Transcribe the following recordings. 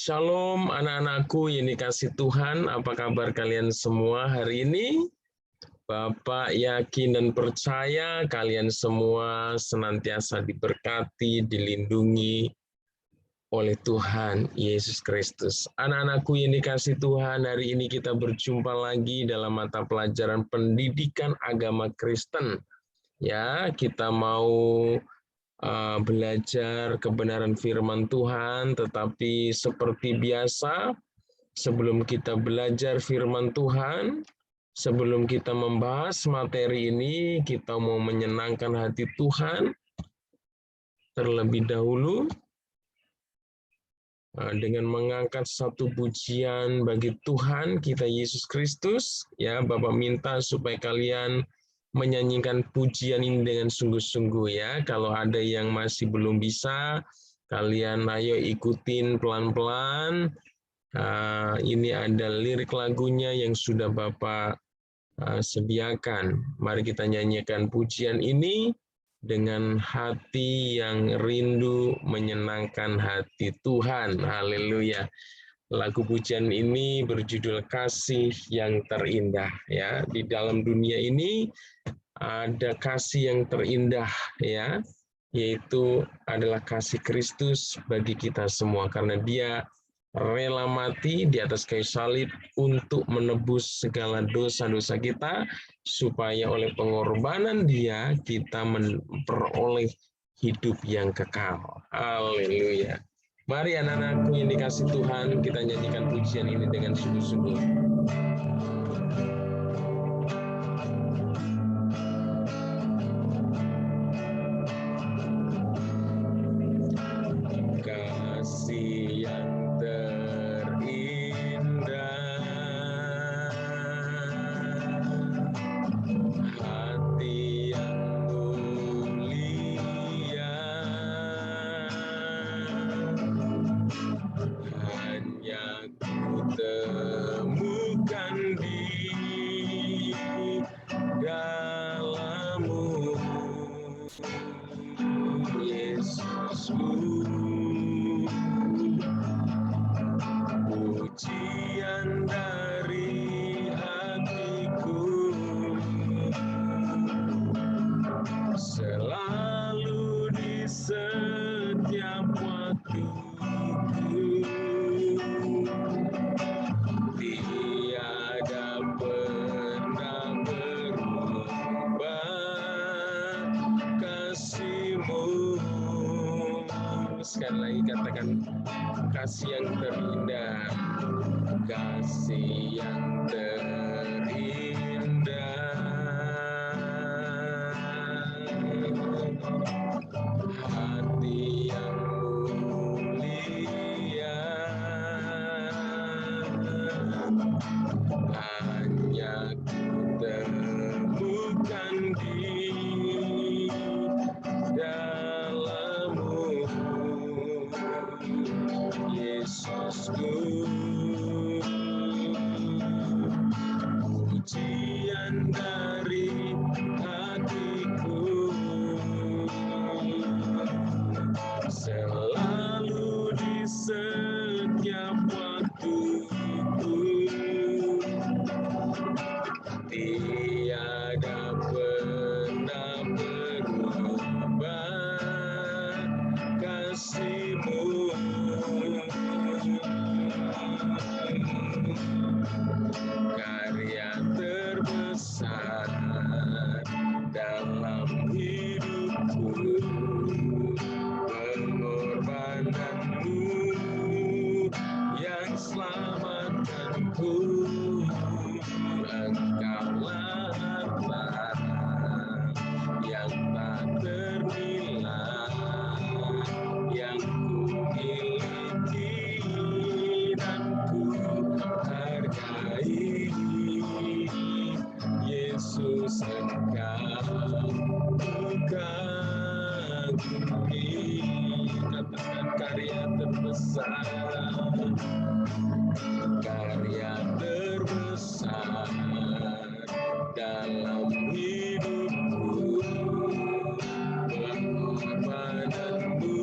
Shalom anak-anakku yang dikasih Tuhan, apa kabar kalian semua hari ini? Bapak yakin dan percaya kalian semua senantiasa diberkati, dilindungi oleh Tuhan Yesus Kristus. Anak-anakku yang dikasih Tuhan, hari ini kita berjumpa lagi dalam mata pelajaran pendidikan agama Kristen. Ya, kita mau belajar kebenaran firman Tuhan, tetapi seperti biasa, sebelum kita belajar firman Tuhan, sebelum kita membahas materi ini, kita mau menyenangkan hati Tuhan terlebih dahulu dengan mengangkat satu pujian bagi Tuhan kita Yesus Kristus. Ya, Bapak minta supaya kalian menyanyikan pujian ini dengan sungguh-sungguh ya. Kalau ada yang masih belum bisa, kalian ayo ikutin pelan-pelan. Ini ada lirik lagunya yang sudah Bapak sediakan. Mari kita nyanyikan pujian ini dengan hati yang rindu menyenangkan hati Tuhan. Haleluya. Lagu pujian ini berjudul Kasih yang Terindah. Ya, di dalam dunia ini ada kasih yang terindah, ya, yaitu adalah kasih Kristus bagi kita semua, karena Dia rela mati di atas kayu salib untuk menebus segala dosa-dosa kita, supaya oleh pengorbanan Dia kita memperoleh hidup yang kekal. Haleluya. Mari anak-anakku yang dikasih Tuhan, kita nyanyikan pujian ini dengan sungguh-sungguh. Kasih yang terindah, hati yang mulia, hanya ku temukan di dalam-Mu, Yesusku. Pujian dari hatiku selalu di setiap waktuku, tiada pernah berubah kasih-Mu. Sekali lagi katakan, kasih yang terindah, kasih yang terindah, hati yang mulia, hanya ku temukan di dalam-Mu, Yesusku. Pujian dari hatiku selalu di setiap waktuku, tiada pernah berubah kasih-Mu. Karya terbesar dalam hidupku, pengorbanan-Mu yang selamatkanku. Engkaulah harta yang tak ternilai, yang ku miliki dan ku hargai. Yesus, Engkau kagumi. Katakan, karya terbesar, karya terbesar dalam hidupku, pengorbanan-Mu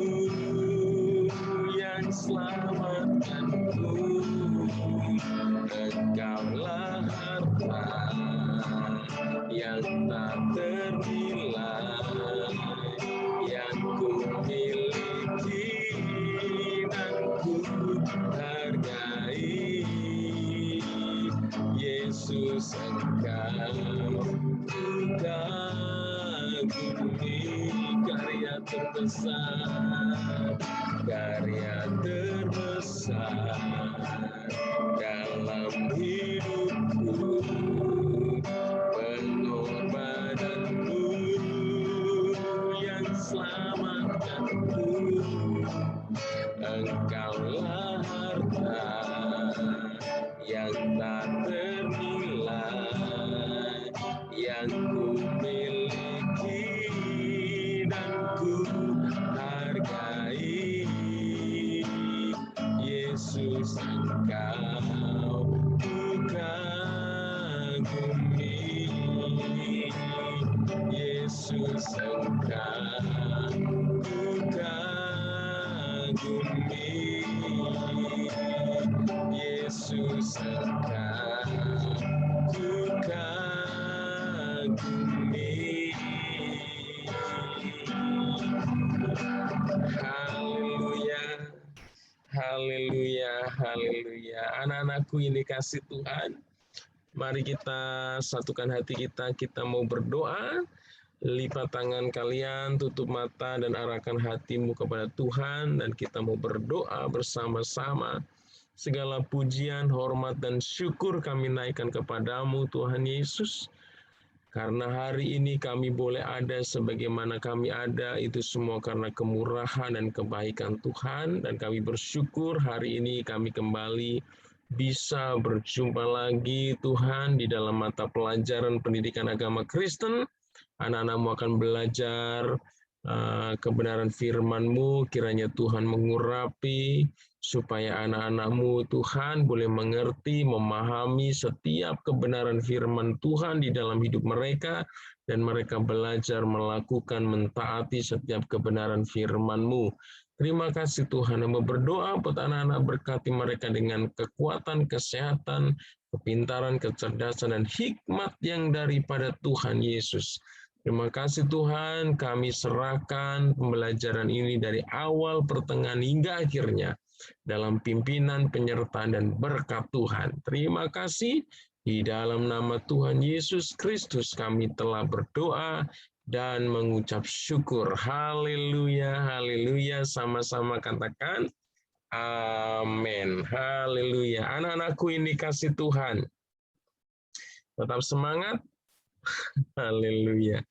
yang selamatkan terbesar, karya terbesar dalam hidupku, pengorbananmu yang selamatkanku. Engkaulah harta yang tak ternilai, yang ku miliki dan ku hargai. Yesus, Engkau ku kagumi. Yesus, Engkau ku kagumi. Yesus, Engkau ku kagumi. Haleluya, haleluya, haleluya. Anak-anakku yang dikasih Tuhan, mari kita satukan hati kita, kita mau berdoa. Lipat tangan kalian, tutup mata dan arahkan hatimu kepada Tuhan, dan kita mau berdoa bersama-sama. Segala pujian, hormat, dan syukur kami naikkan kepadamu Tuhan Yesus. Karena hari ini kami boleh ada sebagaimana kami ada, itu semua karena kemurahan dan kebaikan Tuhan, dan kami bersyukur hari ini kami kembali bisa berjumpa lagi Tuhan di dalam mata pelajaran pendidikan agama Kristen. Anak-anakmu akan belajar kebenaran firman-Mu, kiranya Tuhan mengurapi, supaya anak-anak-Mu Tuhan boleh mengerti, memahami setiap kebenaran firman Tuhan di dalam hidup mereka, dan mereka belajar melakukan, mentaati setiap kebenaran firman-Mu. Terima kasih Tuhan. Hamba berdoa buat anak-anak, berkati mereka dengan kekuatan, kesehatan, kepintaran, kecerdasan, dan hikmat yang daripada Tuhan Yesus. Terima kasih Tuhan, kami serahkan pembelajaran ini dari awal, pertengahan, hingga akhirnya dalam pimpinan, penyertaan, dan berkat Tuhan. Terima kasih, di dalam nama Tuhan Yesus Kristus kami telah berdoa dan mengucap syukur. Haleluya, haleluya, sama-sama katakan amin. Haleluya. Anak-anakku ini kasih Tuhan, tetap semangat. Haleluya.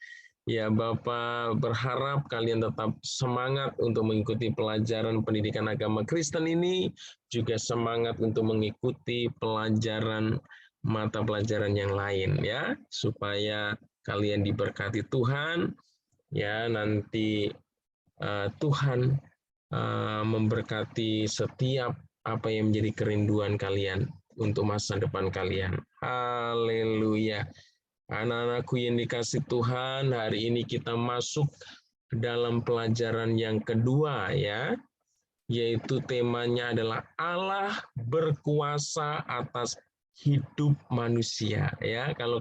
Ya, Bapak berharap kalian tetap semangat untuk mengikuti pelajaran pendidikan agama Kristen ini, juga semangat untuk mengikuti pelajaran mata pelajaran yang lain ya, supaya kalian diberkati Tuhan ya, nanti Tuhan memberkati setiap apa yang menjadi kerinduan kalian untuk masa depan kalian. Haleluya. Anak-anakku yang dikasih Tuhan, hari ini kita masuk dalam pelajaran yang kedua ya, yaitu temanya adalah Allah berkuasa atas hidup manusia ya. Kalau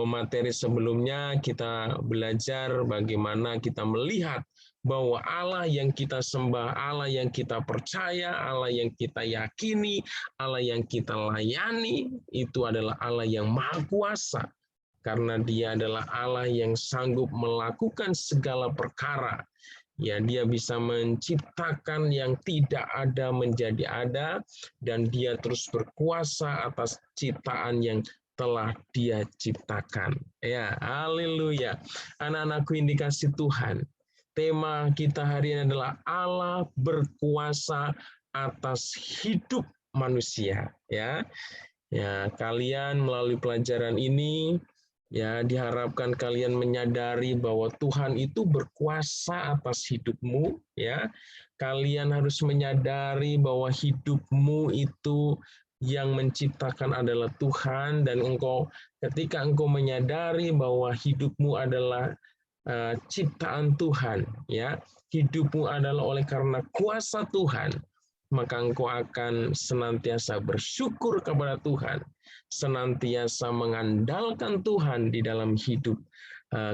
materi sebelumnya kita belajar bagaimana kita melihat bahwa Allah yang kita sembah, Allah yang kita percaya, Allah yang kita yakini, Allah yang kita layani, itu adalah Allah yang maha kuasa. Karena Dia adalah Allah yang sanggup melakukan segala perkara. Ya, Dia bisa menciptakan yang tidak ada menjadi ada, dan Dia terus berkuasa atas ciptaan yang telah Dia ciptakan. Ya, haleluya. Anak-anakku yang dikasih Tuhan, tema kita hari ini adalah Allah berkuasa atas hidup manusia. Ya, kalian melalui pelajaran ini, ya, diharapkan kalian menyadari bahwa Tuhan itu berkuasa atas hidupmu. Ya, kalian harus menyadari bahwa hidupmu itu yang menciptakan adalah Tuhan, dan ketika engkau menyadari bahwa hidupmu adalah ciptaan Tuhan, ya, hidupmu adalah oleh karena kuasa Tuhan, maka engkau akan senantiasa bersyukur kepada Tuhan, senantiasa mengandalkan Tuhan di dalam hidup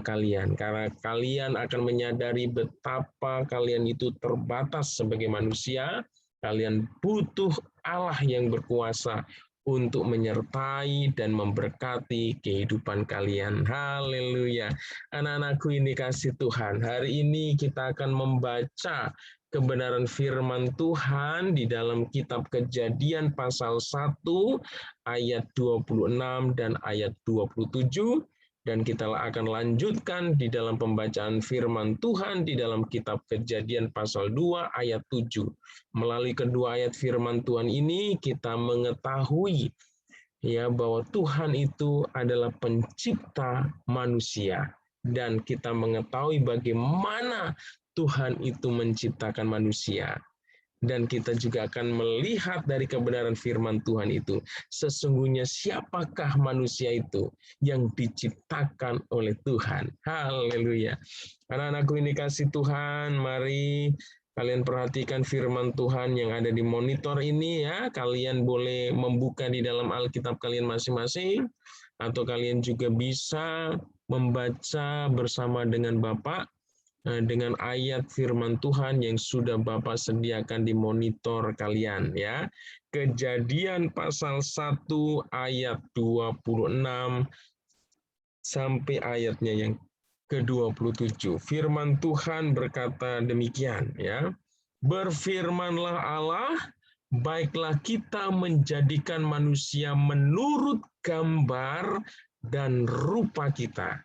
kalian, karena kalian akan menyadari betapa kalian itu terbatas sebagai manusia. Kalian butuh Allah yang berkuasa untuk menyertai dan memberkati kehidupan kalian. Haleluya. Anak-anakku ini kasih Tuhan. Hari ini kita akan membaca kebenaran firman Tuhan di dalam kitab Kejadian pasal 1 ayat 26 dan ayat 27. Dan kita akan lanjutkan di dalam pembacaan firman Tuhan di dalam kitab Kejadian pasal 2 ayat 7. Melalui kedua ayat firman Tuhan ini kita mengetahui ya bahwa Tuhan itu adalah pencipta manusia, dan kita mengetahui bagaimana Tuhan itu menciptakan manusia. Dan kita juga akan melihat dari kebenaran firman Tuhan itu, sesungguhnya siapakah manusia itu yang diciptakan oleh Tuhan. Haleluya. Anak-anakku ini kasih Tuhan, mari kalian perhatikan firman Tuhan yang ada di monitor ini ya. Kalian boleh membuka di dalam Alkitab kalian masing-masing, atau kalian juga bisa membaca bersama dengan Bapak dengan ayat firman Tuhan yang sudah Bapak sediakan di monitor kalian ya. Kejadian pasal 1 ayat 26 sampai ayatnya yang ke-27. Firman Tuhan berkata demikian ya. Berfirmanlah Allah, baiklah kita menjadikan manusia menurut gambar dan rupa kita.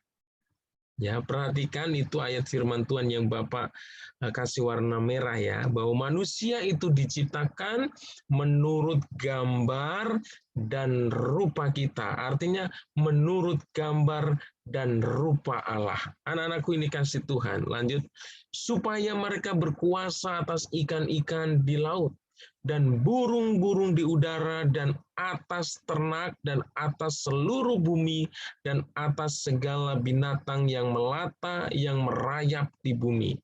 Ya, perhatikan itu ayat firman Tuhan yang Bapak kasih warna merah ya, bahwa manusia itu diciptakan menurut gambar dan rupa kita. Artinya menurut gambar dan rupa Allah. Anak-anakku ini kasih Tuhan. Lanjut, supaya mereka berkuasa atas ikan-ikan di laut dan burung-burung di udara dan atas ternak dan atas seluruh bumi dan atas segala binatang yang melata yang merayap di bumi.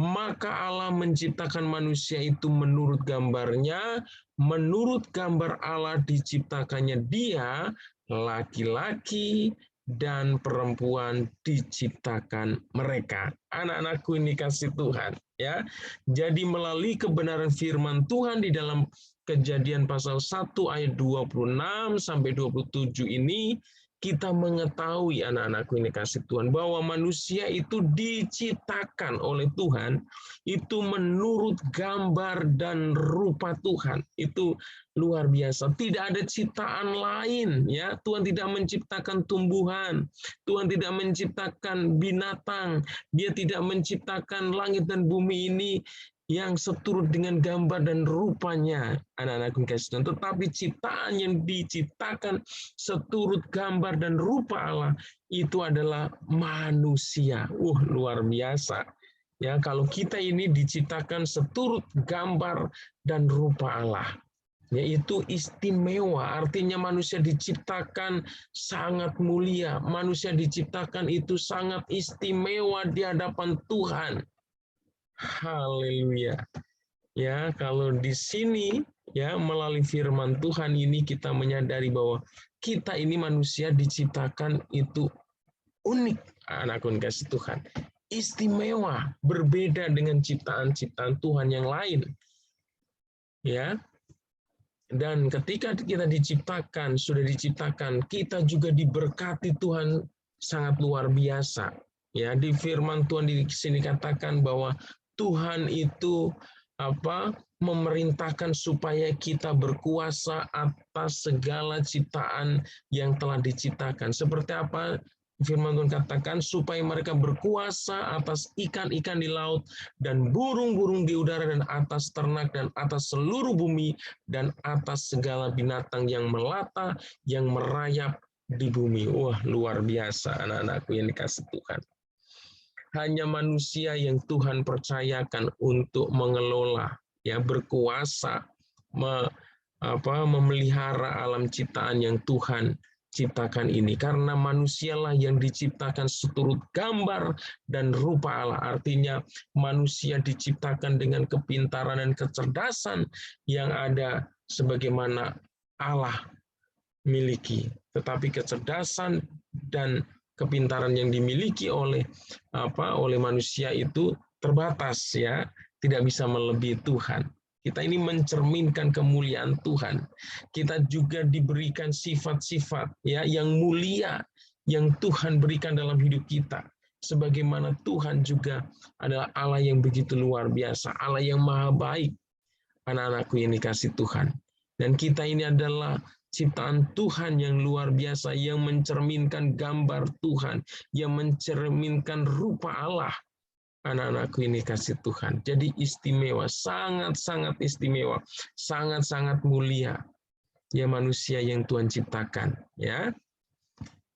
Maka Allah menciptakan manusia itu menurut gambarnya, menurut gambar Allah diciptakannya dia, laki-laki dan perempuan diciptakan mereka. Anak-anakku ini kasih Tuhan ya. Jadi melalui kebenaran firman Tuhan di dalam Kejadian pasal 1 ayat 26 sampai 27 ini, kita mengetahui anak-anakku ini kasih Tuhan bahwa manusia itu diciptakan oleh Tuhan itu menurut gambar dan rupa Tuhan. Itu luar biasa. Tidak ada ciptaan lain ya. Tuhan tidak menciptakan tumbuhan, Tuhan tidak menciptakan binatang, Dia tidak menciptakan langit dan bumi ini yang seturut dengan gambar dan rupanya, anak-anakku kasih Tuhan. Tetapi ciptaan yang diciptakan seturut gambar dan rupa Allah itu adalah manusia. Luar biasa. Ya, kalau kita ini diciptakan seturut gambar dan rupa Allah, yaitu istimewa. Artinya manusia diciptakan sangat mulia. Manusia diciptakan itu sangat istimewa di hadapan Tuhan. Haleluya. Ya, kalau di sini ya melalui firman Tuhan ini kita menyadari bahwa kita ini manusia diciptakan itu unik, anakku kasih Tuhan. Istimewa, berbeda dengan ciptaan-ciptaan Tuhan yang lain. Ya. Dan ketika kita diciptakan, sudah diciptakan, kita juga diberkati Tuhan sangat luar biasa. Ya, di firman Tuhan di sini katakan bahwa Tuhan itu memerintahkan supaya kita berkuasa atas segala ciptaan yang telah diciptakan. Seperti apa firman Tuhan katakan, supaya mereka berkuasa atas ikan-ikan di laut dan burung-burung di udara dan atas ternak dan atas seluruh bumi dan atas segala binatang yang melata yang merayap di bumi. Luar biasa anak-anakku yang dikasih Tuhan. Hanya manusia yang Tuhan percayakan untuk mengelola, ya, berkuasa, memelihara alam ciptaan yang Tuhan ciptakan ini. Karena manusialah yang diciptakan seturut gambar dan rupa Allah. Artinya manusia diciptakan dengan kepintaran dan kecerdasan yang ada sebagaimana Allah miliki. Tetapi kecerdasan dan kepintaran yang dimiliki oleh manusia itu terbatas ya, tidak bisa melebihi Tuhan. Kita ini mencerminkan kemuliaan Tuhan. Kita juga diberikan sifat-sifat ya yang mulia yang Tuhan berikan dalam hidup kita. Sebagaimana Tuhan juga adalah Allah yang begitu luar biasa, Allah yang maha baik. Anak-anakku yang dikasih Tuhan. Dan kita ini adalah ciptaan Tuhan yang luar biasa, yang mencerminkan gambar Tuhan, yang mencerminkan rupa Allah. Anak-anakku ini kasih Tuhan. Jadi istimewa, sangat-sangat istimewa, sangat-sangat mulia. Ya manusia yang Tuhan ciptakan. Ya,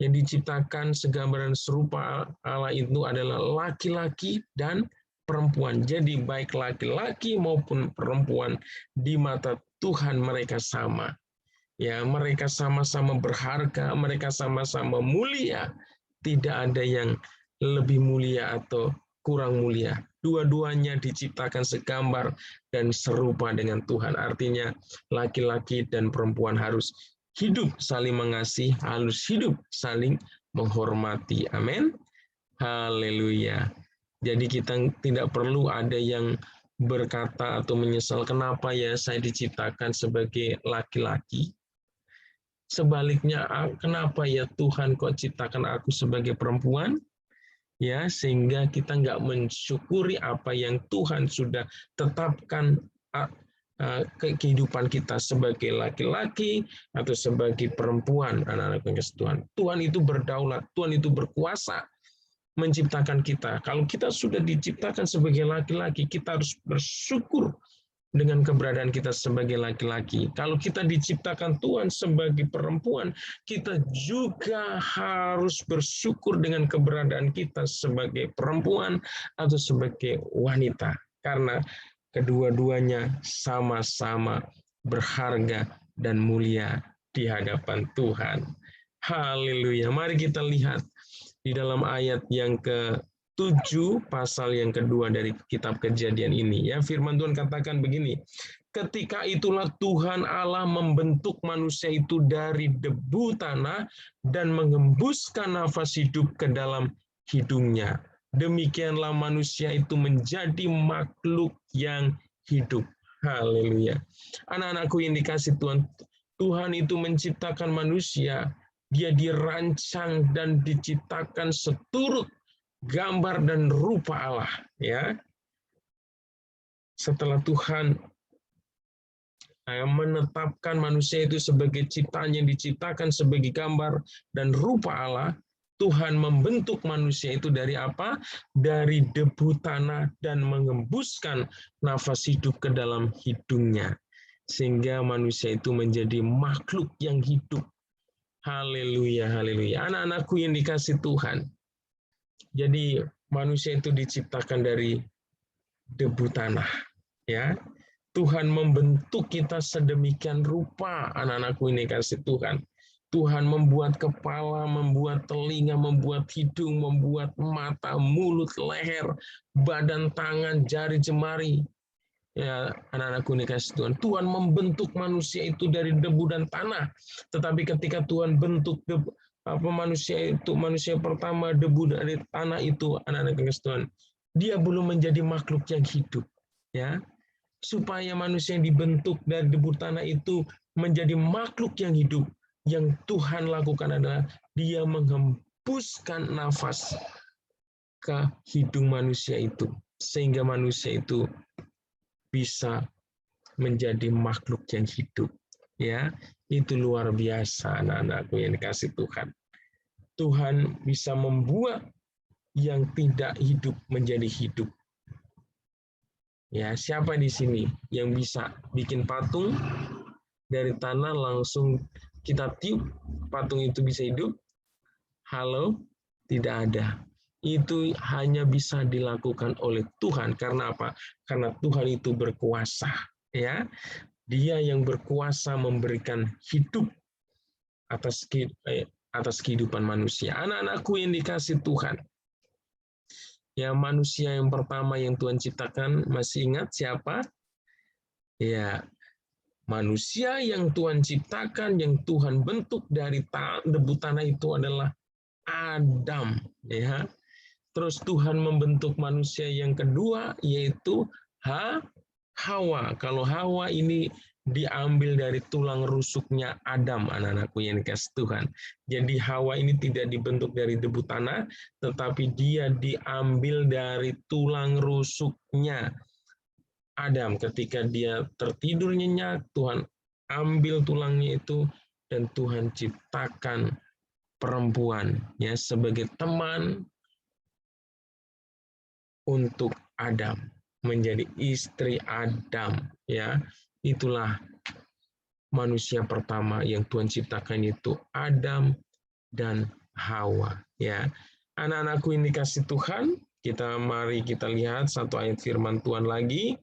yang diciptakan segambaran serupa Allah itu adalah laki-laki dan perempuan. Jadi baik laki-laki maupun perempuan di mata Tuhan mereka sama. Ya, mereka sama-sama berharga, mereka sama-sama mulia. Tidak ada yang lebih mulia atau kurang mulia. Dua-duanya diciptakan segambar dan serupa dengan Tuhan. Artinya laki-laki dan perempuan harus hidup saling mengasihi, harus hidup saling menghormati. Amin. Haleluya. Jadi kita tidak perlu ada yang berkata atau menyesal, kenapa ya saya diciptakan sebagai laki-laki? Sebaliknya, kenapa ya Tuhan kok ciptakan aku sebagai perempuan? Ya, sehingga kita nggak mensyukuri apa yang Tuhan sudah tetapkan kehidupan kita sebagai laki-laki atau sebagai perempuan, anak-anak yang kasih Tuhan. Tuhan itu berdaulat, Tuhan itu berkuasa menciptakan kita. Kalau kita sudah diciptakan sebagai laki-laki, kita harus bersyukur dengan keberadaan kita sebagai laki-laki. Kalau kita diciptakan Tuhan sebagai perempuan, kita juga harus bersyukur dengan keberadaan kita sebagai perempuan atau sebagai wanita. Karena kedua-duanya sama-sama berharga dan mulia di hadapan Tuhan. Haleluya. Mari kita lihat di dalam ayat yang ke-7 pasal yang kedua dari kitab Kejadian ini, ya, firman Tuhan katakan begini, ketika itulah Tuhan Allah membentuk manusia itu dari debu tanah dan mengembuskan nafas hidup ke dalam hidungnya. Demikianlah manusia itu menjadi makhluk yang hidup. Haleluya. Anak-anakku yang dikasih Tuhan, Tuhan itu menciptakan manusia, dia dirancang dan diciptakan seturut gambar dan rupa Allah, ya. Setelah Tuhan menetapkan manusia itu sebagai ciptaan yang diciptakan sebagai gambar dan rupa Allah, Tuhan membentuk manusia itu dari apa? Dari debu tanah dan mengembuskan nafas hidup ke dalam hidungnya. Sehingga manusia itu menjadi makhluk yang hidup. Haleluya, haleluya. Anak-anakku yang dikasih Tuhan. Jadi manusia itu diciptakan dari debu tanah, ya. Tuhan membentuk kita sedemikian rupa, anak-anakku ini kasih Tuhan. Tuhan membuat kepala, membuat telinga, membuat hidung, membuat mata, mulut, leher, badan, tangan, jari, jemari. Ya, anak-anakku ini kasih Tuhan. Tuhan membentuk manusia itu dari debu dan tanah. Tetapi ketika Tuhan bentuk manusia itu, manusia pertama debu dari tanah itu, anak-anak yang kasih Tuhan, dia belum menjadi makhluk yang hidup, ya. Supaya manusia yang dibentuk dari debu tanah itu menjadi makhluk yang hidup, yang Tuhan lakukan adalah dia menghembuskan nafas ke hidung manusia itu, sehingga manusia itu bisa menjadi makhluk yang hidup, ya. Itu luar biasa, anak-anakku yang dikasih Tuhan. Tuhan bisa membuat yang tidak hidup menjadi hidup. Ya, siapa di sini yang bisa bikin patung dari tanah langsung kita tiup, patung itu bisa hidup? Halo? Tidak ada. Itu hanya bisa dilakukan oleh Tuhan. Karena apa? Karena Tuhan itu berkuasa, ya. Dia yang berkuasa memberikan hidup atas kehidupan manusia. Anak-anakku yang dikasih Tuhan. Ya, manusia yang pertama yang Tuhan ciptakan, masih ingat siapa? Ya, manusia yang Tuhan ciptakan, yang Tuhan bentuk dari debu tanah itu adalah Adam, ya. Terus Tuhan membentuk manusia yang kedua, yaitu Hawa. Kalau Hawa ini diambil dari tulang rusuknya Adam, anak-anakku yang dikasih Tuhan. Jadi Hawa ini tidak dibentuk dari debu tanah, tetapi dia diambil dari tulang rusuknya Adam. Ketika dia tertidur nyenyak, Tuhan ambil tulangnya itu dan Tuhan ciptakan perempuan ya sebagai teman untuk Adam, menjadi istri Adam ya. Itulah manusia pertama yang Tuhan ciptakan, itu Adam dan Hawa ya. Anak-anakku ini kasih Tuhan, mari kita lihat satu ayat firman Tuhan lagi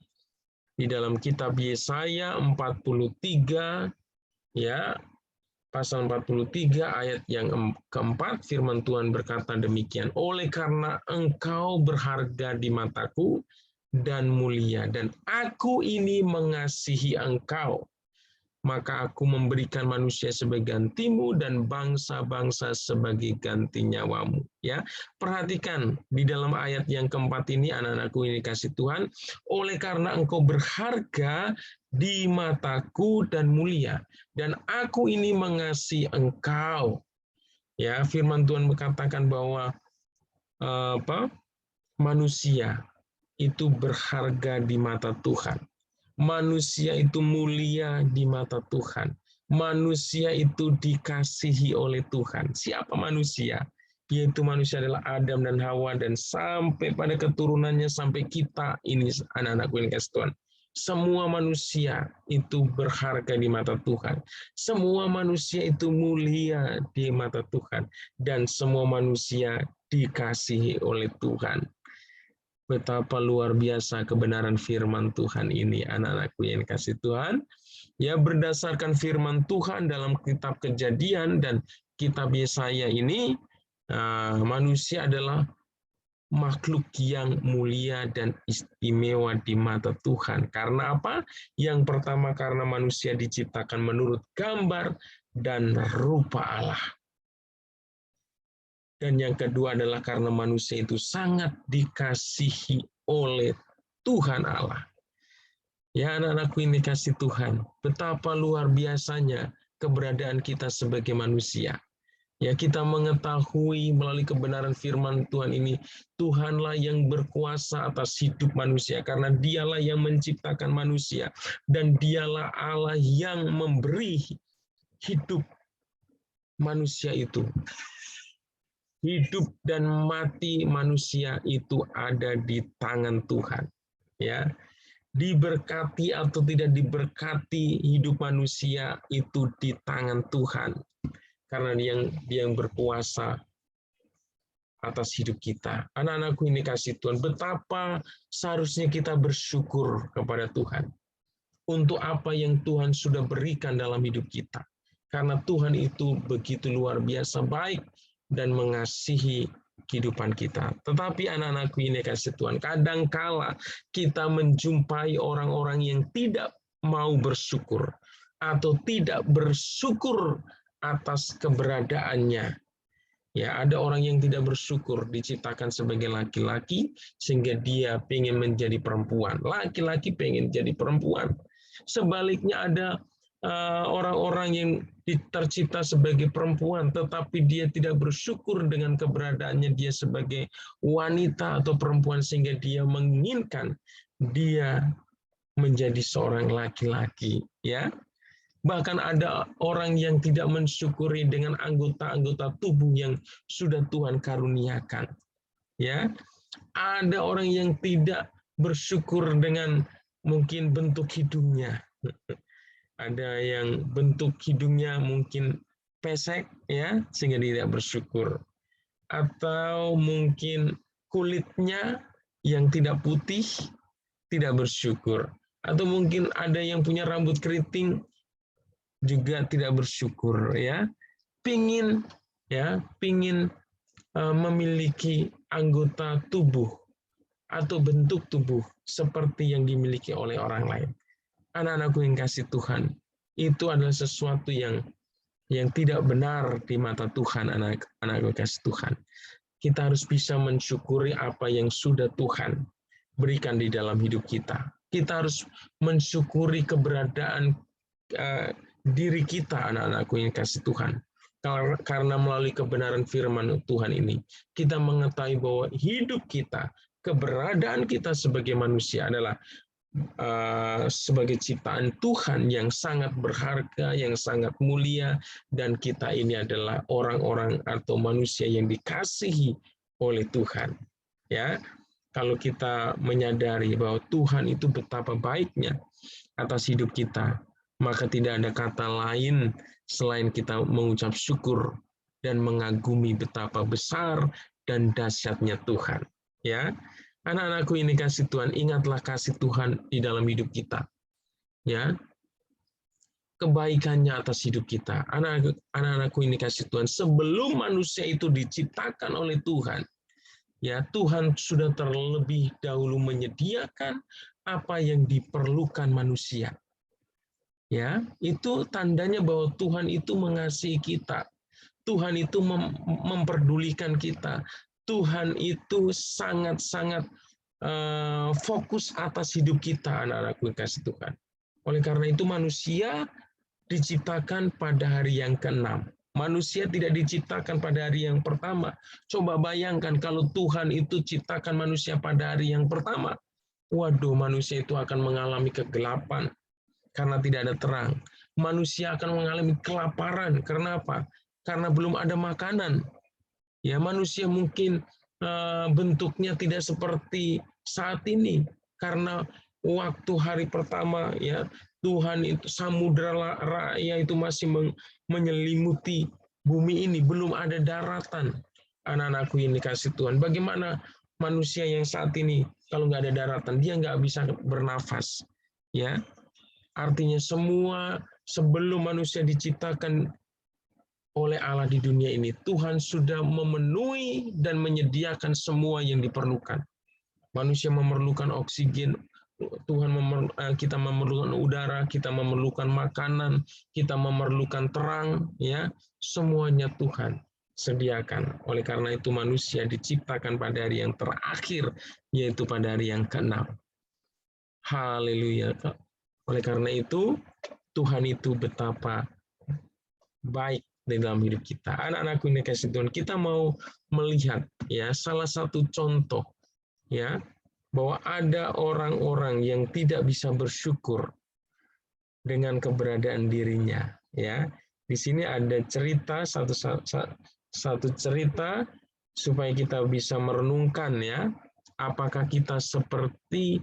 di dalam kitab Yesaya 43 ya, pasal 43 ayat yang keempat, firman Tuhan berkata demikian, oleh karena engkau berharga di mataku dan mulia, dan aku ini mengasihi engkau, maka aku memberikan manusia sebagai gantimu dan bangsa-bangsa sebagai ganti nyawamu. Ya, perhatikan di dalam ayat yang keempat ini, anak-anakku ini kasih Tuhan, oleh karena engkau berharga di mataku dan mulia, dan aku ini mengasihi engkau. Ya, firman Tuhan berkatakan bahwa manusia itu berharga di mata Tuhan. Manusia itu mulia di mata Tuhan. Manusia itu dikasihi oleh Tuhan. Siapa manusia? Yaitu manusia adalah Adam dan Hawa, dan sampai pada keturunannya, sampai kita ini anak-anakku yang kasih Tuhan. Semua manusia itu berharga di mata Tuhan. Semua manusia itu mulia di mata Tuhan. Dan semua manusia dikasihi oleh Tuhan. Betapa luar biasa kebenaran firman Tuhan ini, anak-anakku yang dikasih Tuhan. Ya, berdasarkan firman Tuhan dalam kitab Kejadian dan kitab Yesaya ini, manusia adalah makhluk yang mulia dan istimewa di mata Tuhan. Karena apa? Yang pertama, karena manusia diciptakan menurut gambar dan rupa Allah. Dan yang kedua adalah karena manusia itu sangat dikasihi oleh Tuhan Allah. Ya, anak-anakku ini kasih Tuhan, betapa luar biasanya keberadaan kita sebagai manusia. Ya, kita mengetahui melalui kebenaran firman Tuhan ini, Tuhanlah yang berkuasa atas hidup manusia, karena dialah yang menciptakan manusia, dan dialah Allah yang memberi hidup manusia itu. Hidup dan mati manusia itu ada di tangan Tuhan. Ya, diberkati atau tidak diberkati hidup manusia itu di tangan Tuhan. Karena dia yang berkuasa atas hidup kita. Anak-anakku ini kasih Tuhan, betapa seharusnya kita bersyukur kepada Tuhan untuk apa yang Tuhan sudah berikan dalam hidup kita. Karena Tuhan itu begitu luar biasa baik dan mengasihi kehidupan kita. Tetapi anak-anakku ini kasih Tuhan, kadangkala kita menjumpai orang-orang yang tidak mau bersyukur atau tidak bersyukur atas keberadaannya. Ya, ada orang yang tidak bersyukur diciptakan sebagai laki-laki sehingga dia pengen menjadi perempuan. Laki-laki pengen jadi perempuan. Sebaliknya ada orang-orang yang tercipta sebagai perempuan, tetapi dia tidak bersyukur dengan keberadaannya dia sebagai wanita atau perempuan, sehingga dia menginginkan dia menjadi seorang laki-laki. Ya, bahkan ada orang yang tidak mensyukuri dengan anggota-anggota tubuh yang sudah Tuhan karuniakan. Ya, ada orang yang tidak bersyukur dengan mungkin bentuk hidungnya. Ada yang bentuk hidungnya mungkin pesek, ya, sehingga tidak bersyukur. Atau mungkin kulitnya yang tidak putih, tidak bersyukur. Atau mungkin ada yang punya rambut keriting, juga tidak bersyukur, ya. Pingin memiliki anggota tubuh atau bentuk tubuh seperti yang dimiliki oleh orang lain. Anak-anakku yang kasih Tuhan, itu adalah sesuatu yang tidak benar di mata Tuhan, anak-anakku kasih Tuhan. Kita harus bisa mensyukuri apa yang sudah Tuhan berikan di dalam hidup kita. Kita harus mensyukuri keberadaan diri kita, anak-anakku yang kasih Tuhan. Karena melalui kebenaran firman Tuhan ini, kita mengetahui bahwa hidup kita, keberadaan kita sebagai manusia adalah sebagai ciptaan Tuhan yang sangat berharga, yang sangat mulia, dan kita ini adalah orang-orang atau manusia yang dikasihi oleh Tuhan. Ya, kalau kita menyadari bahwa Tuhan itu betapa baiknya atas hidup kita, maka tidak ada kata lain selain kita mengucap syukur dan mengagumi betapa besar dan dahsyatnya Tuhan. Ya, anak-anakku ini kasih Tuhan, ingatlah kasih Tuhan di dalam hidup kita. Ya, kebaikannya atas hidup kita. Anak-anakku ini kasih Tuhan, sebelum manusia itu diciptakan oleh Tuhan, ya Tuhan sudah terlebih dahulu menyediakan apa yang diperlukan manusia. Ya, itu tandanya bahwa Tuhan itu mengasihi kita. Tuhan itu memperdulikan kita. Tuhan itu sangat-sangat fokus atas hidup kita, anak-anakku kasih Tuhan. Oleh karena itu manusia diciptakan pada hari yang ke-6. Manusia tidak diciptakan pada hari yang pertama. Coba bayangkan kalau Tuhan itu ciptakan manusia pada hari yang pertama. Waduh, manusia itu akan mengalami kegelapan karena tidak ada terang. Manusia akan mengalami kelaparan. Karena apa? Karena belum ada makanan. Ya, manusia mungkin bentuknya tidak seperti saat ini. Karena waktu hari pertama, ya Tuhan itu samudra raya itu masih menyelimuti bumi ini. Belum ada daratan. Anak-anakku yang dikasih Tuhan. Bagaimana manusia yang saat ini kalau nggak ada daratan, dia nggak bisa bernafas. Ya, artinya semua sebelum manusia diciptakan oleh Allah di dunia ini, Tuhan sudah memenuhi dan menyediakan semua yang diperlukan. Manusia memerlukan oksigen, kita memerlukan udara, kita memerlukan makanan, kita memerlukan terang, ya semuanya Tuhan sediakan. Oleh karena itu manusia diciptakan pada hari yang terakhir, yaitu pada hari yang ke-6. Haleluya. Oleh karena itu, Tuhan itu betapa baik di dalam hidup kita. Anak-anakku yang dikasihi Tuhan, kita mau melihat ya salah satu contoh ya bahwa ada orang-orang yang tidak bisa bersyukur dengan keberadaan dirinya. Ya, di sini ada cerita satu cerita supaya kita bisa merenungkan ya, apakah kita seperti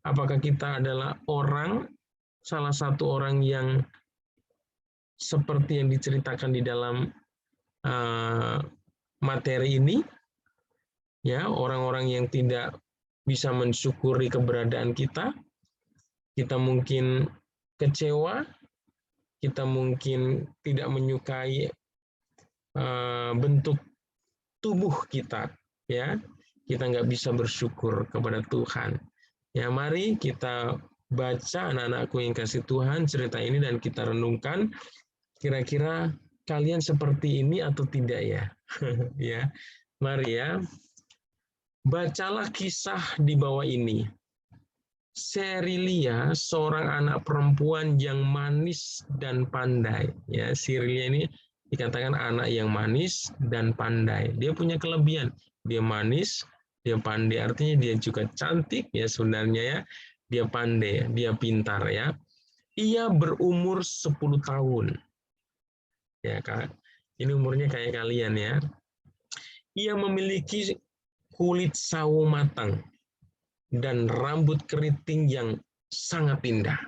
apakah kita adalah salah satu orang yang seperti yang diceritakan di dalam materi ini, ya orang-orang yang tidak bisa mensyukuri keberadaan kita mungkin kecewa, kita mungkin tidak menyukai bentuk tubuh kita, ya kita nggak bisa bersyukur kepada Tuhan. Ya, mari kita baca anak-anakku yang kasih Tuhan cerita ini dan kita renungkan kira-kira kalian seperti ini atau tidak ya. Ya, mari ya. Bacalah kisah di bawah ini. Sirilia, seorang anak perempuan yang manis dan pandai. Ya, Sirilia ini dikatakan anak yang manis dan pandai. Dia punya kelebihan. Dia manis, dia pandai, artinya dia juga cantik ya sebenarnya ya. Dia pandai, dia pintar ya. Ia berumur 10 tahun. Ya, Kak. Ini umurnya kayak kalian ya. Ia memiliki kulit sawo matang dan rambut keriting yang sangat indah.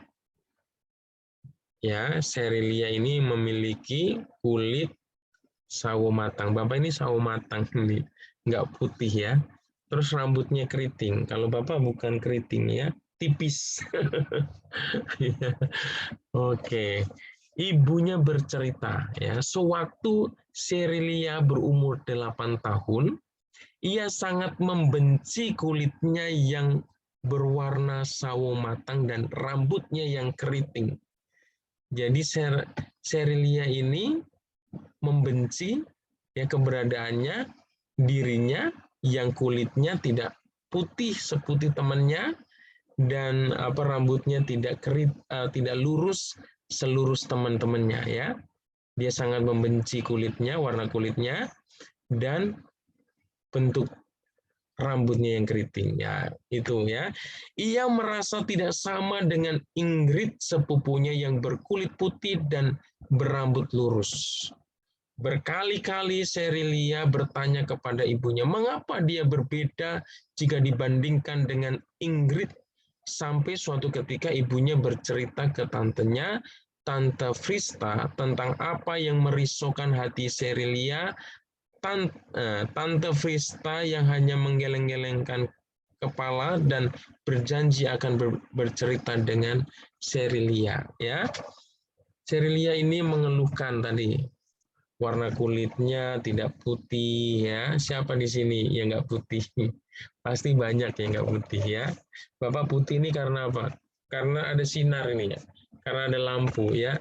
Ya, Sirilia ini memiliki kulit sawo matang. Bapak ini sawo matang nih, nggak putih ya. Terus rambutnya keriting. Kalau Bapak bukan keriting ya, tipis. Oke. Ibunya bercerita ya, sewaktu Sirilia berumur 8 tahun, ia sangat membenci kulitnya yang berwarna sawo matang dan rambutnya yang keriting. Jadi Sirilia ini membenci ya keberadaannya, dirinya yang kulitnya tidak putih seputih temannya, dan rambutnya tidak lurus selurus teman-temannya, ya. Dia sangat membenci kulitnya, warna kulitnya, dan bentuk rambutnya yang keriting, ya. Itu, ya. Ia merasa tidak sama dengan Ingrid sepupunya yang berkulit putih dan berambut lurus. Berkali-kali Serilia bertanya kepada ibunya, mengapa dia berbeda jika dibandingkan dengan Ingrid. Sampai suatu ketika ibunya bercerita ke tantenya, Tante Frista, tentang apa yang merisaukan hati Serilia. Tante Frista yang hanya menggeleng-gelengkan kepala dan berjanji akan bercerita dengan Serilia. Ya, Serilia ini mengeluhkan tadi warna kulitnya tidak putih, ya. Siapa di sini yang nggak putih? Pasti banyak yang nggak putih, ya. Bapak putih ini karena apa? Karena ada sinar ini, ya. Karena ada lampu, ya.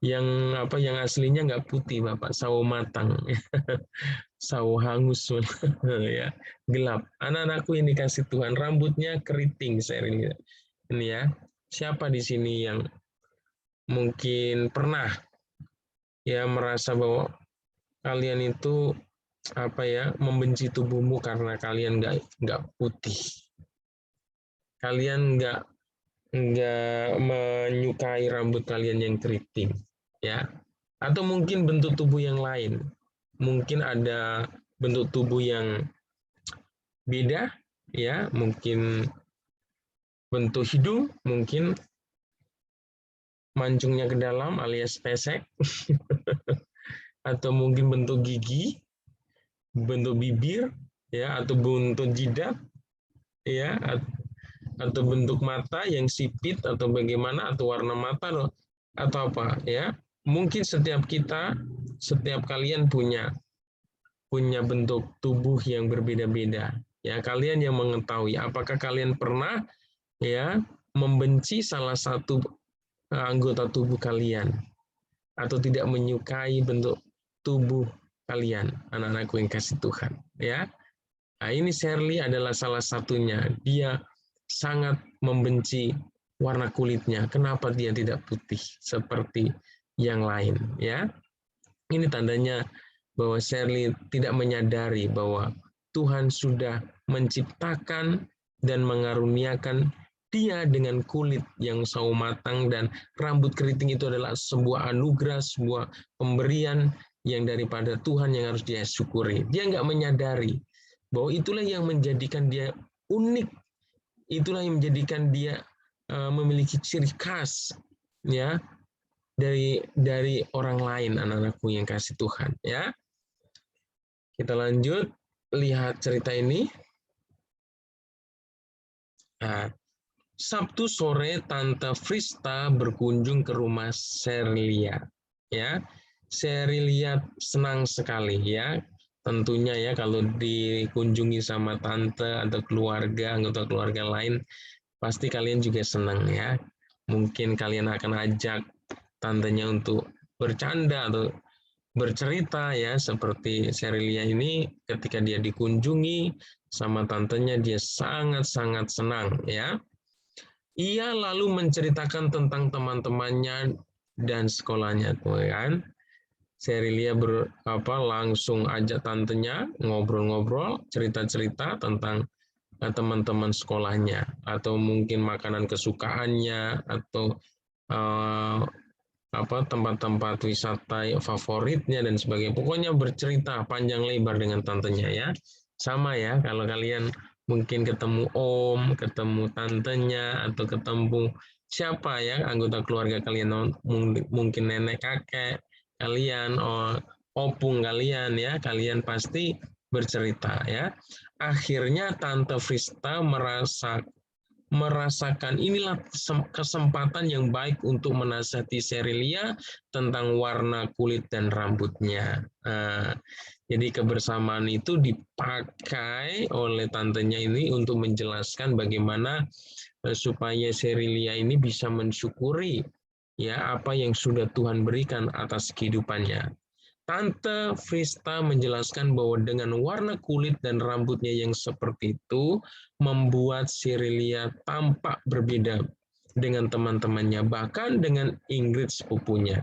Yang aslinya nggak putih, Bapak, sawo matang. Sawo hangus, ya. Gelap. Anak-anakku ini kasih Tuhan, rambutnya keriting, Serilia. Ini, ya. Siapa di sini yang mungkin pernah ya merasa bahwa kalian itu membenci tubuhmu karena kalian nggak putih, kalian nggak menyukai rambut kalian yang keriting, ya. Atau mungkin bentuk tubuh yang lain, mungkin ada bentuk tubuh yang beda, ya, mungkin bentuk hidung, mungkin mancungnya ke dalam alias pesek, atau mungkin bentuk gigi, bentuk bibir, ya, atau bentuk jidat, ya, atau bentuk mata yang sipit atau bagaimana, atau warna mata atau apa, ya. Mungkin setiap kalian punya bentuk tubuh yang berbeda-beda, ya. Kalian yang mengetahui apakah kalian pernah ya membenci salah satu anggota tubuh kalian atau tidak menyukai bentuk tubuh kalian, anak-anakku yang kasih Tuhan, ya. Nah, ini Shirley adalah salah satunya. Dia sangat membenci warna kulitnya. Kenapa dia tidak putih seperti yang lain, ya? Ini tandanya bahwa Shirley tidak menyadari bahwa Tuhan sudah menciptakan dan mengaruniakan dia dengan kulit yang sawo matang dan rambut keriting. Itu adalah sebuah anugerah, sebuah pemberian yang daripada Tuhan yang harus dia syukuri. Dia nggak menyadari bahwa itulah yang menjadikan dia unik, itulah yang menjadikan dia memiliki ciri khas, ya, dari orang lain, anak-anakku yang kasih Tuhan, ya. Kita lanjut lihat cerita ini. Nah, Sabtu sore Tante Frista berkunjung ke rumah Serilia, ya. Serilia senang sekali, ya. Tentunya ya kalau dikunjungi sama tante atau anggota keluarga lain, pasti kalian juga senang, ya. Mungkin kalian akan ajak tantenya untuk bercanda atau bercerita, ya, seperti Serilia ini ketika dia dikunjungi sama tantenya, dia sangat-sangat senang, ya. Ia lalu menceritakan tentang teman-temannya dan sekolahnya, kan. Serilia langsung ajak tantenya ngobrol-ngobrol, cerita-cerita tentang teman-teman sekolahnya, atau mungkin makanan kesukaannya, atau tempat-tempat wisata favoritnya dan sebagainya. Pokoknya bercerita panjang lebar dengan tantenya, ya. Sama ya kalau kalian mungkin ketemu om, ketemu tantenya, atau ketemu siapa ya anggota keluarga kalian, mungkin nenek kakek kalian, opung kalian, ya, kalian pasti bercerita, ya. Akhirnya Tante Frista merasakan inilah kesempatan yang baik untuk menasihati Serilia tentang warna kulit dan rambutnya. Jadi kebersamaan itu dipakai oleh tantenya ini untuk menjelaskan bagaimana supaya Serilia ini bisa mensyukuri ya apa yang sudah Tuhan berikan atas kehidupannya. Tante Frista menjelaskan bahwa dengan warna kulit dan rambutnya yang seperti itu membuat Sirilia tampak berbeda dengan teman-temannya, bahkan dengan Ingrid sepupunya.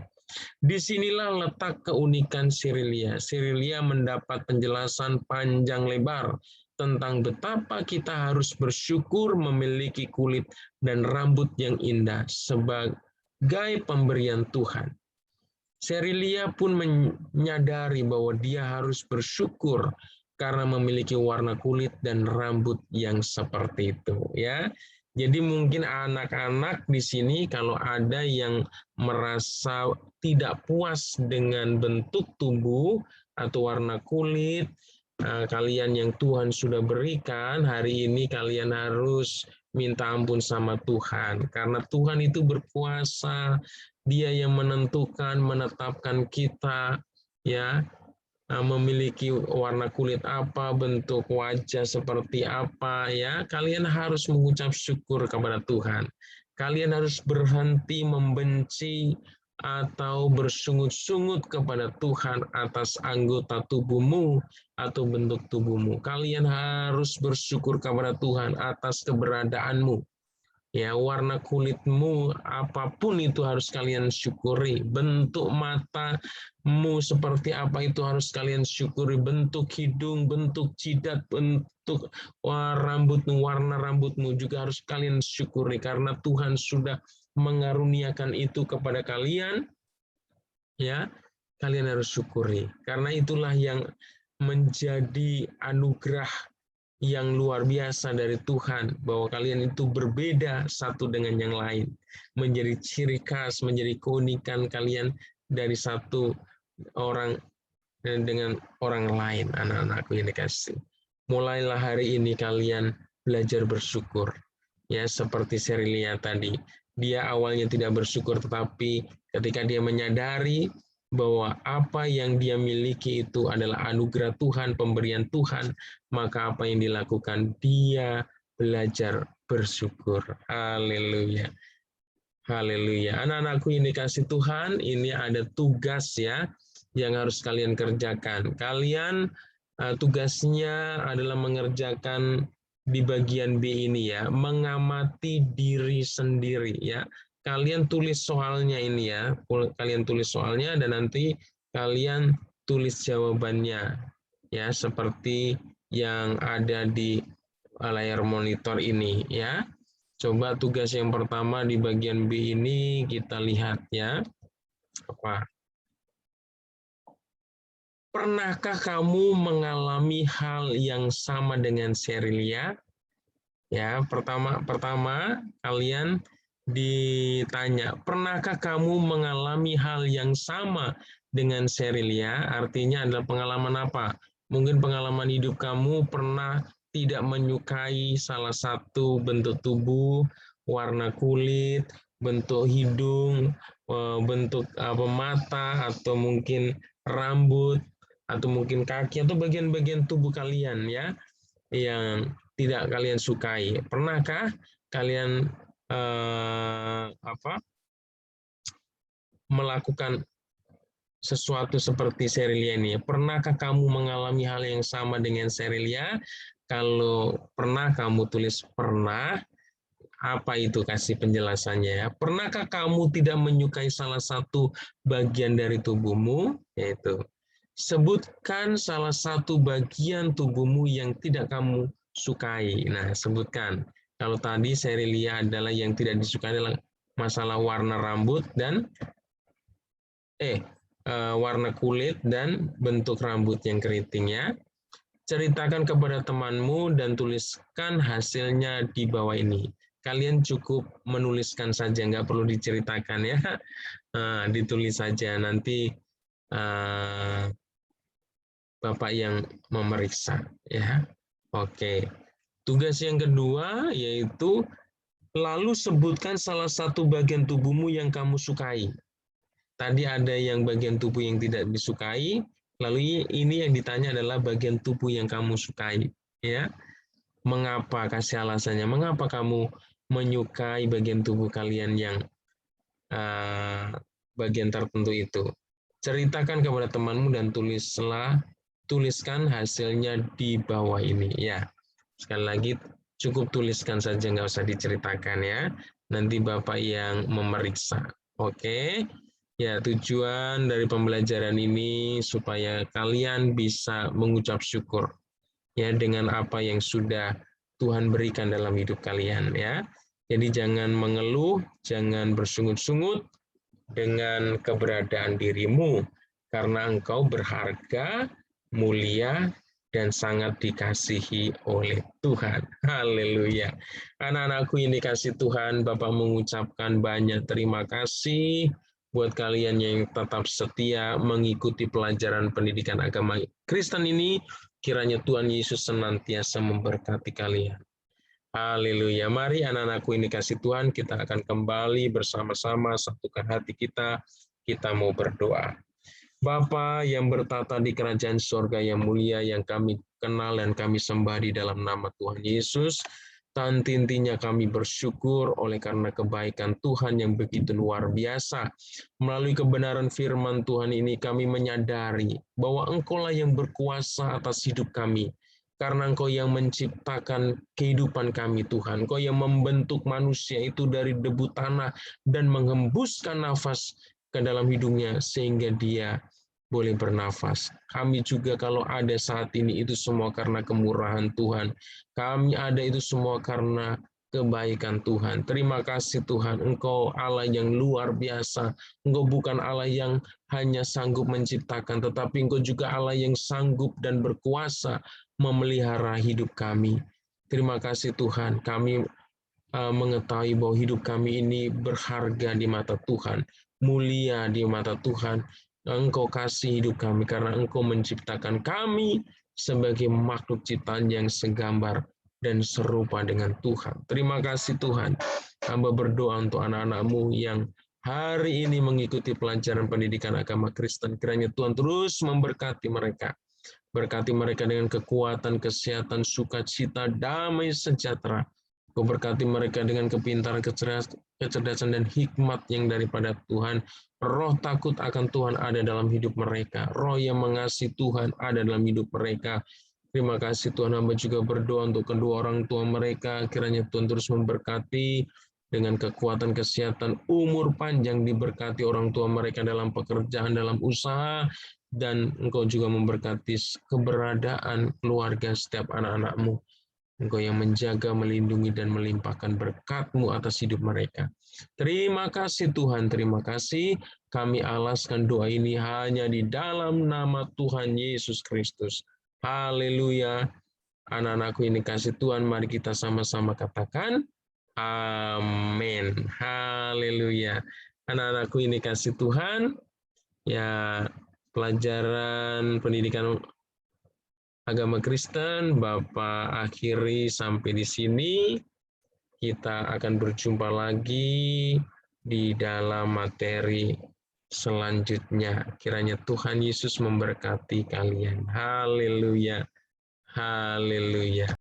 Disinilah letak keunikan Sirilia. Sirilia mendapat penjelasan panjang lebar tentang betapa kita harus bersyukur memiliki kulit dan rambut yang indah sebagai pemberian Tuhan. Sirilia pun menyadari bahwa dia harus bersyukur karena memiliki warna kulit dan rambut yang seperti itu, ya. Jadi mungkin anak-anak di sini kalau ada yang merasa tidak puas dengan bentuk tubuh atau warna kulit kalian yang Tuhan sudah berikan, hari ini kalian harus minta ampun sama Tuhan karena Tuhan itu berkuasa. Dia yang menentukan, menetapkan kita, ya, memiliki warna kulit apa, bentuk wajah seperti apa, ya. Kalian harus mengucap syukur kepada Tuhan. Kalian harus berhenti membenci atau bersungut-sungut kepada Tuhan atas anggota tubuhmu atau bentuk tubuhmu. Kalian harus bersyukur kepada Tuhan atas keberadaanmu. Ya, warna kulitmu apapun itu harus kalian syukuri. Bentuk matamu seperti apa itu harus kalian syukuri. Bentuk hidung, bentuk jidat, bentuk rambutmu, warna rambutmu juga harus kalian syukuri karena Tuhan sudah mengaruniakan itu kepada kalian. Ya, kalian harus syukuri. Karena itulah yang menjadi anugerah yang luar biasa dari Tuhan, bahwa kalian itu berbeda satu dengan yang lain, menjadi ciri khas, menjadi keunikan kalian dari satu orang dengan orang lain. Anak-anakku yang dikasih, mulailah hari ini kalian belajar bersyukur, ya, seperti Sirilia tadi. Dia awalnya tidak bersyukur, tetapi ketika dia menyadari bahwa apa yang dia miliki itu adalah anugerah Tuhan, pemberian Tuhan, maka apa yang dilakukan? Dia belajar bersyukur. Haleluya. Haleluya. Anak-anakku yang dikasih Tuhan, ini ada tugas, ya, yang harus kalian kerjakan. Kalian tugasnya adalah mengerjakan di bagian B ini, ya, mengamati diri sendiri, ya. Kalian tulis soalnya ini, ya. Kalian tulis soalnya dan nanti kalian tulis jawabannya, ya, seperti yang ada di layar monitor ini, ya. Coba tugas yang pertama di bagian B ini kita lihat, ya. Apa? Pernahkah kamu mengalami hal yang sama dengan Sirilia? Ya, pertama kalian ditanya, pernahkah kamu mengalami hal yang sama dengan Sirilia? Artinya adalah pengalaman apa? Mungkin pengalaman hidup kamu pernah tidak menyukai salah satu bentuk tubuh, warna kulit, bentuk hidung, bentuk mata, atau mungkin rambut, atau mungkin kaki, atau bagian-bagian tubuh kalian, ya, yang tidak kalian sukai. Pernahkah kalian melakukan sesuatu seperti Sirilia ini? Pernahkah kamu mengalami hal yang sama dengan Sirilia? Kalau pernah, kamu tulis pernah. Apa itu? Kasih penjelasannya, ya. Pernahkah kamu tidak menyukai salah satu bagian dari tubuhmu? Yaitu, sebutkan salah satu bagian tubuhmu yang tidak kamu sukai. Nah, sebutkan. Kalau tadi Sirilia adalah yang tidak disukai adalah masalah warna rambut dan warna kulit dan bentuk rambut yang keriting, ya. Ceritakan kepada temanmu dan tuliskan hasilnya di bawah ini. Kalian cukup menuliskan saja, nggak perlu diceritakan, ya. Ditulis saja, nanti Bapak yang memeriksa, ya. Oke. Tugas yang kedua yaitu lalu sebutkan salah satu bagian tubuhmu yang kamu sukai. Tadi ada yang bagian tubuh yang tidak disukai, lalu ini yang ditanya adalah bagian tubuh yang kamu sukai, ya. Mengapa? Kasih alasannya. Mengapa kamu menyukai bagian tubuh kalian yang bagian tertentu itu? Ceritakan kepada temanmu dan tuliskan hasilnya di bawah ini ya. Sekali lagi cukup tuliskan saja, nggak usah diceritakan ya. Nanti Bapak yang memeriksa. Oke. Ya, tujuan dari pembelajaran ini supaya kalian bisa mengucap syukur ya dengan apa yang sudah Tuhan berikan dalam hidup kalian ya. Jadi jangan mengeluh, jangan bersungut-sungut dengan keberadaan dirimu, karena engkau berharga, mulia, dan sangat dikasihi oleh Tuhan. Haleluya. Anak-anakku yang dikasih Tuhan, Bapak mengucapkan banyak terima kasih buat kalian yang tetap setia mengikuti pelajaran pendidikan agama Kristen ini. Kiranya Tuhan Yesus senantiasa memberkati kalian. Haleluya. Mari anak-anakku ini kasih Tuhan, kita akan kembali bersama-sama satukan hati kita mau berdoa. Bapa yang bertata di kerajaan sorga yang mulia, yang kami kenal dan kami sembah di dalam nama Tuhan Yesus, tanti-intinya kami bersyukur oleh karena kebaikan Tuhan yang begitu luar biasa. Melalui kebenaran firman Tuhan ini kami menyadari bahwa Engkau-Lah yang berkuasa atas hidup kami. Karena Engkau yang menciptakan kehidupan kami Tuhan. Engkau yang membentuk manusia itu dari debu tanah dan menghembuskan nafas ke dalam hidupnya sehingga dia boleh bernafas. Kami juga kalau ada saat ini itu semua karena kemurahan Tuhan. Kami ada itu semua karena kebaikan Tuhan. Terima kasih Tuhan, Engkau Allah yang luar biasa. Engkau bukan Allah yang hanya sanggup menciptakan, tetapi Engkau juga Allah yang sanggup dan berkuasa memelihara hidup kami. Terima kasih Tuhan, kami mengetahui bahwa hidup kami ini berharga di mata Tuhan, mulia di mata Tuhan. Engkau kasih hidup kami karena Engkau menciptakan kami sebagai makhluk ciptaan yang segambar dan serupa dengan Tuhan. Terima kasih Tuhan. Hamba berdoa untuk anak-anak-Mu yang hari ini mengikuti pelajaran pendidikan agama Kristen. Kiranya Tuhan terus memberkati mereka. Berkati mereka dengan kekuatan, kesehatan, sukacita, damai, sejahtera. Kau berkati mereka dengan kepintaran, kecerdasan, dan hikmat yang daripada Tuhan. Roh takut akan Tuhan ada dalam hidup mereka. Roh yang mengasihi Tuhan ada dalam hidup mereka. Terima kasih Tuhan, hamba juga berdoa untuk kedua orang tua mereka. Kiranya Tuhan terus memberkati dengan kekuatan, kesehatan, umur panjang, diberkati orang tua mereka dalam pekerjaan, dalam usaha, dan Engkau juga memberkati keberadaan keluarga setiap anak-anak-Mu. Engkau yang menjaga, melindungi, dan melimpahkan berkat-Mu atas hidup mereka. Terima kasih Tuhan, terima kasih. Kami alaskan doa ini hanya di dalam nama Tuhan Yesus Kristus. Haleluya. Anak-anakku ini kasih Tuhan, mari kita sama-sama katakan, amin. Haleluya. Anak-anakku ini kasih Tuhan, ya pelajaran pendidikan agama Kristen Bapak akhiri sampai di sini. Kita akan berjumpa lagi di dalam materi selanjutnya. Kiranya Tuhan Yesus memberkati kalian. Haleluya. Haleluya.